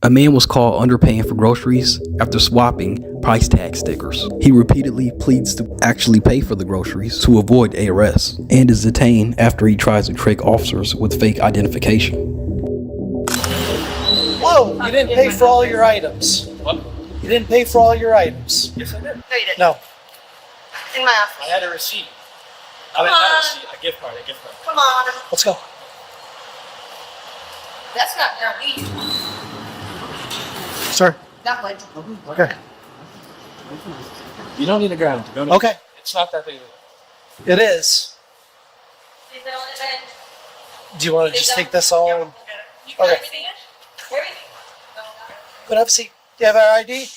A man was caught underpaying for groceries after swapping price tag stickers. He repeatedly pleads to actually pay for the groceries to avoid arrest and is detained after he tries to trick officers with fake identification. Whoa, you didn't pay for all your items. What? You didn't pay for all your items. Yes, I did. No, you didn't. No. In my office. I had a receipt. Come not a on. receipt, a gift card, Come on. Let's go. That's not their weed. Sir. That one. Okay. You don't need a ground. Don't need Okay. It's not that big of a It is. Do you want to just take this all? You got Okay. everything in? Everything. Go have a seat. Do you have our ID?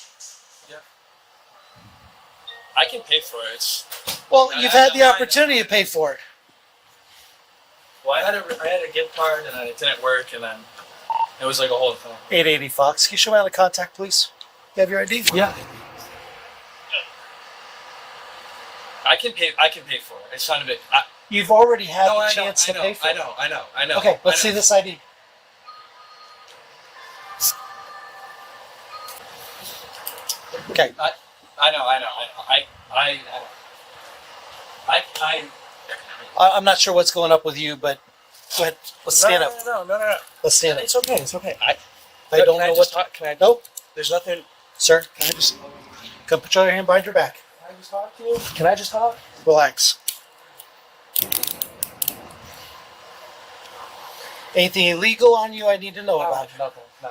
I can pay for it. Well, I you've have had the no opportunity to pay for it. Well, I had a gift card and then it didn't work and then it was like a whole thing. 880 Fox. Can you show me how to contact, please? You have your ID? Yeah. I can pay for it. It's not a big. You've already had No, the I know, chance to pay for I it. know. Okay, let's I see know. this ID. Okay. I know. I'm not sure what's going up with you, but go ahead. Let's stand up. No. Let's stand up. It's okay. I don't know what. Talk? Can I? Nope. There's nothing. Sir, Can I just? come put your hand behind your back. Can I just talk to you? Can I just talk? Relax. Anything illegal on you I need to know about? Nothing. No.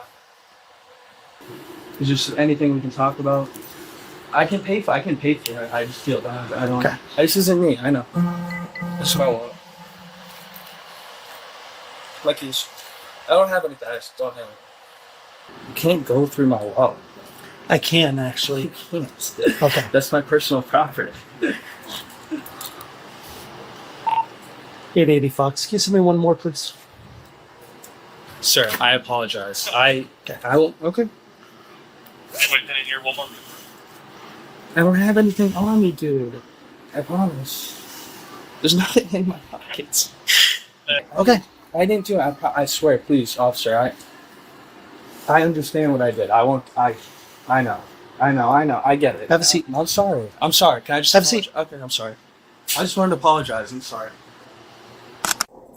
Is there anything we can talk about? I can pay for it. I just feel bad. I don't. Okay. This isn't me. I know. This is what I want. Like these. I don't have anything. I just don't have it. You can't go through my wallet. I can, actually. You can't. Okay. That's my personal property. 880 Fox. Can you send me one more, please? Sir, I apologize. I will. Okay. I don't have anything on me, dude. I promise. There's nothing in my pockets. Okay. I didn't do it. I swear, please, officer. I understand what I did. I won't. I know. I get it. Have a seat. I'm sorry. Can I just Have a seat. Okay, I'm sorry. I just wanted to apologize. I'm sorry.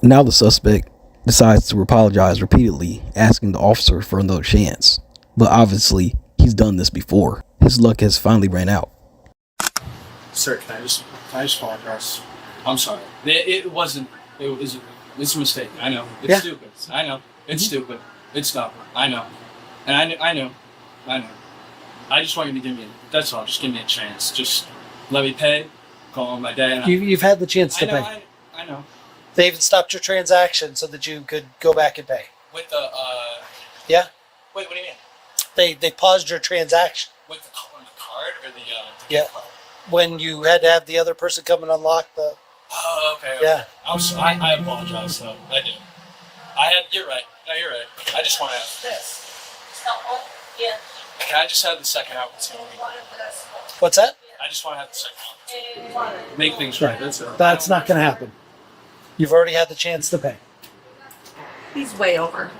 Now the suspect decides to apologize repeatedly, asking the officer for another chance. But obviously, he's done this before. His luck has finally ran out. Sir, can I just apologize? I'm sorry. It wasn't. It's a mistake. I know. It's stupid. I know. It's stupid. It's dumb. I know. And I know. I just want you to give me. That's all. Just give me a chance. Just let me pay. Call on my day. You've had the chance to pay. I know. They even stopped your transaction so that you could go back and pay. With the Yeah? Wait, what do you mean? They paused your transaction. With the card or the Yeah. When you had to have the other person come and unlock the... Oh, okay. Yeah. I apologize. So I do. You're right. No, you're right. I just want to have this. Yeah. Can I just have the second out? What's that? I just want to have the second out. Make things right. That's it. That's not going to happen. You've already had the chance to pay. He's way over.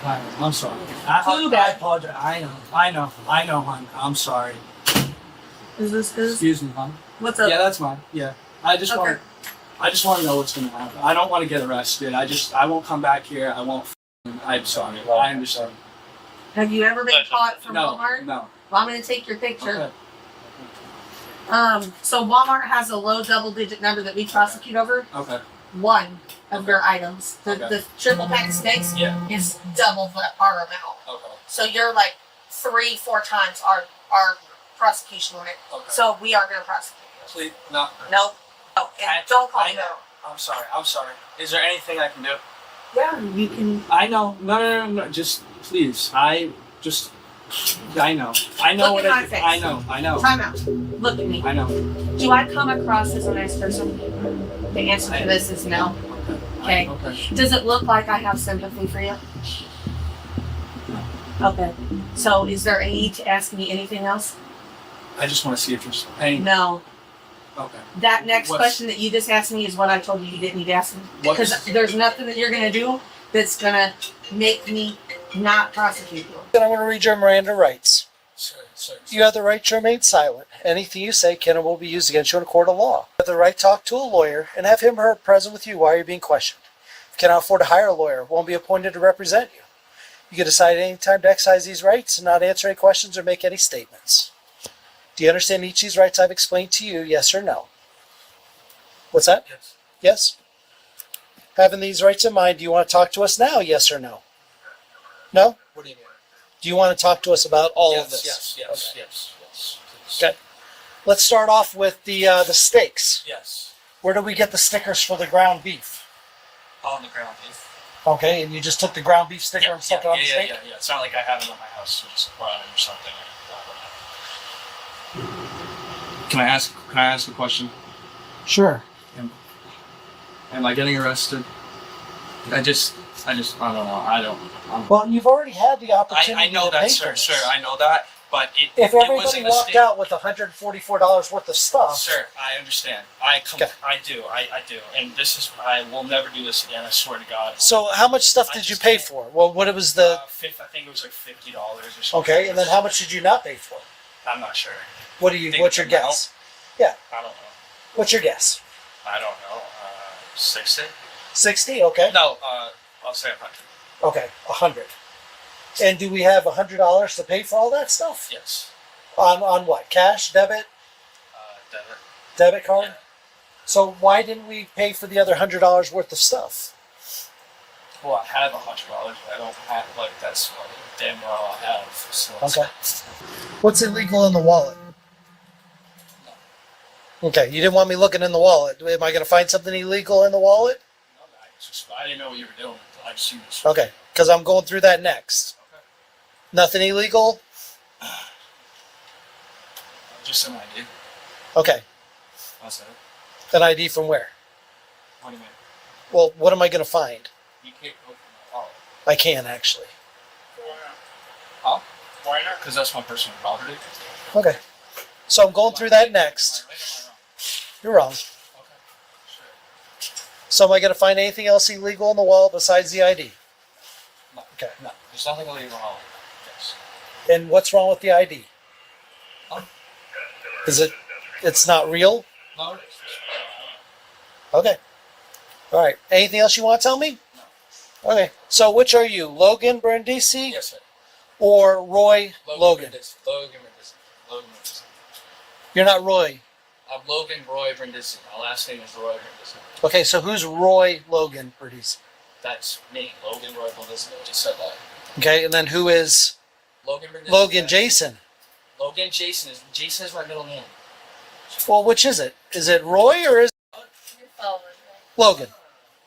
I'm sorry. Too I bad. apologize. I know, hon. I'm sorry. Is this his? Excuse me, hon. What's up? Yeah, that's mine. Yeah. I just Okay. want to know what's going to happen. I don't want to get arrested. I won't come back here. I'm sorry. I understand. Have you ever been caught from No, Walmart? no. Well, I'm going to take your picture. Okay. So Walmart has a low double-digit number that we prosecute over. Okay. One of their items, the triple pack steaks, Yeah. is double our amount. Okay. So you're like 3-4 times our prosecution limit. Okay. So we are going to prosecute you. Please, no. Nope. Oh, and don't call I me. know. I'm sorry. Is there anything I can do? Yeah, you can. I know. No. Just please. I know. Look what at I my face. I know. Time out. Look at me. I know. Do I come across as a nice person? The answer to this is no. Okay. Okay. Does it look like I have sympathy for you? Okay. So is there a need to ask me anything else? I just want to see if there's any. No. Okay. That next What's- question that you just asked me is what I told you you didn't need to ask me. What Because is- there's nothing that you're going to do that's gonna make me not prosecute you. Then I'm going to read your Miranda rights. Sir. You have the right to remain silent. Anything you say can and will be used against you in a court of law. You have the right to talk to a lawyer and have him or her present with you while you're being questioned. If you cannot afford to hire a lawyer, won't be appointed to represent you. You can decide at any time to exercise these rights and not answer any questions or make any statements. Do you understand each of these rights I've explained to you, yes or no? What's that? Yes. Yes? Having these rights in mind, do you want to talk to us now, yes or no? No? What do you mean? Do you want to talk to us about all of this? Yes. Okay. Let's start off with the steaks. Yes. Where do we get the stickers for the ground beef? On the ground beef. Okay, and you just took the ground beef sticker and stuck it on the steak? Yeah. It's not like I have it at my house or just brought it or something. Can I ask a question? Sure. Am I getting arrested? I don't know. Well, you've already had the opportunity I know to that, pay sir. for this. Sir, I know that. But If it was everybody a walked mistake. out with $144 worth of stuff, Sir, I understand. Okay. I do. And I will never do this again. I swear to God. so how much stuff did you pay for? Well, what it was the... I think it was like $50 or something. Okay, and then how much did you not pay for? I'm not sure. What's your Think guess? I don't know. What's your guess? I don't know. 60? 60? Okay. No. I'll say 100. Okay, 100. And do we have $100 to pay for all that stuff? Yes. On what? Cash, debit, Debit. debit card? Yeah. So why didn't we pay for the other $100 worth of stuff? Well, I have $100. I don't have that's what damn well I have. So it's- Okay. What's illegal in the wallet? Okay, you didn't want me looking in the wallet. Am I going to find something illegal in the wallet? I didn't know what you were doing. I've seen this. Okay, because I'm going through that next. Okay. Nothing illegal? Just an ID. Okay, That's it. an ID from where? What do you mean? Well, what am I going to find? You can't go from my wallet. I can, actually. Huh? Why not? Because that's my personal property. Okay, so I'm going through that next. Am I right or am I wrong? You're wrong. Okay. Sure. So am I going to find anything else illegal in the wallet besides the ID? No. Okay. No. There's nothing illegal wrong. Yes. And what's wrong with the ID? Huh? It's not real? No, it is. Okay. All right. Anything else you want to tell me? No. Okay. So which are you, Logan Brindisi Yes, sir. or Roy Logan? Brindisi. Logan Brindisi. Logan Brindisi. You're not Roy. I'm Logan Roy Brindisi. My last name is Roy Brindisi. Okay, so who's Roy Logan Brindisi? That's me, Logan Roy Brindisi. I just said that. Okay, and then who is Logan Brindisi. Logan Jason? Logan Jason is my middle name. Well, which is it? Is it Roy or is it Logan?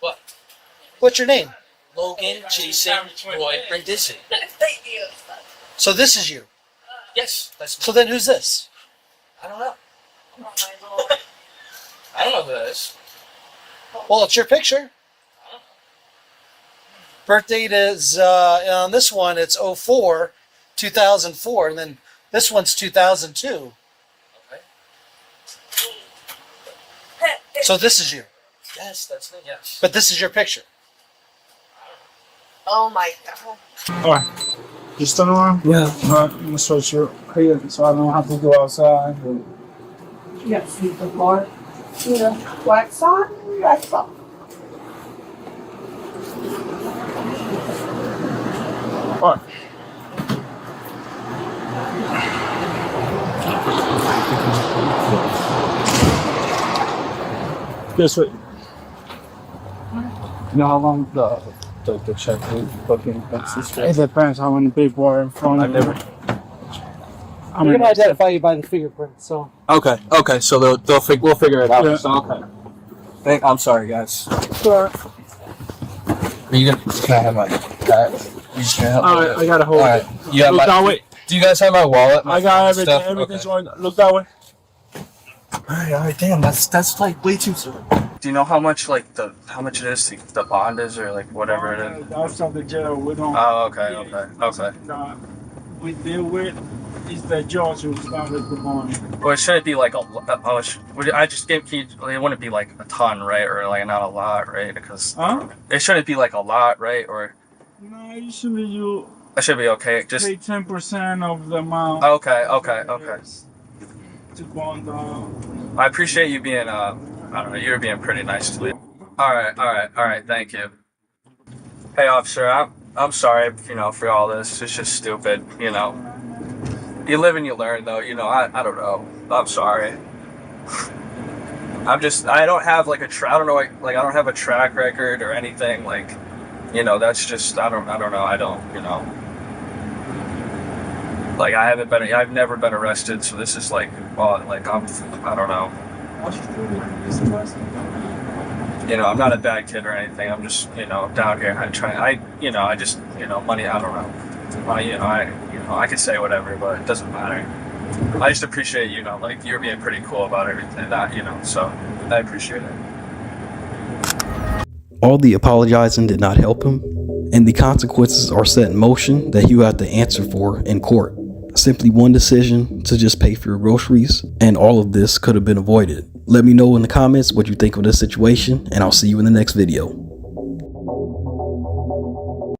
What? What's your name? Logan Jason Roy Brindisi. Thank you. So this is you. Yes, that's me. So then who's this? I don't know. Oh, my Lord. I don't know who that is. Well, it's your picture. Birth date is, on this one, it's 04, 2004, and then this one's 2002. Okay. So this is you. Yes, that's me. Yes. But this is your picture. Oh my God. Alright. You still around? Yeah. Alright, I'm gonna search your here so I don't have to go outside. You got to sweep the floor. You know, wax on, wax off. Alright. This way. You know how long the check booking fences? It depends how many people are in front of you. I We're mean, gonna identify you by the fingerprint. So Okay. So we'll figure it out. Yeah. So, okay. I'm sorry, guys. alright. Are you gonna? Can I have my? You just gonna help me? Alright, I gotta hold Alright. it. You have Look that my. way. Do you guys have my wallet? My I got everything. stuff? Everything's Okay. going. Look that way. Alright. Damn, that's like way too soon. Do you know how much how much it is? The bond is, or like whatever it is? That's from the jail. We don't. Oh, okay. We deal with. It's the judge who started the money. Or it shouldn't be like a. I just gave. It wouldn't be like a ton, right? Or like not a lot, right? Because it shouldn't be like a lot, right? Or no, usually you. That should be okay. Just pay 10% of the amount. Okay. To bond. I appreciate you being. I don't know. You're being pretty nice to me. All right. Thank you. Hey, officer. I'm sorry. For all this. It's just stupid. You live and you learn, though. I don't know. I'm sorry. I don't have like I don't know, like I don't have a track record or anything. Like, that's just, I don't know. Like I've never been arrested, so this is like, well, like I don't know. I'm not a bad kid or anything. I'm just, down here. I just, money. I don't know. I could say whatever, but it doesn't matter. I just appreciate, like you're being pretty cool about everything. So I appreciate it. All the apologizing did not help him, and the consequences are set in motion that you have to answer for in court. Simply one decision to just pay for your groceries, and all of this could have been avoided. Let me know in the comments what you think of this situation, and I'll see you in the next video.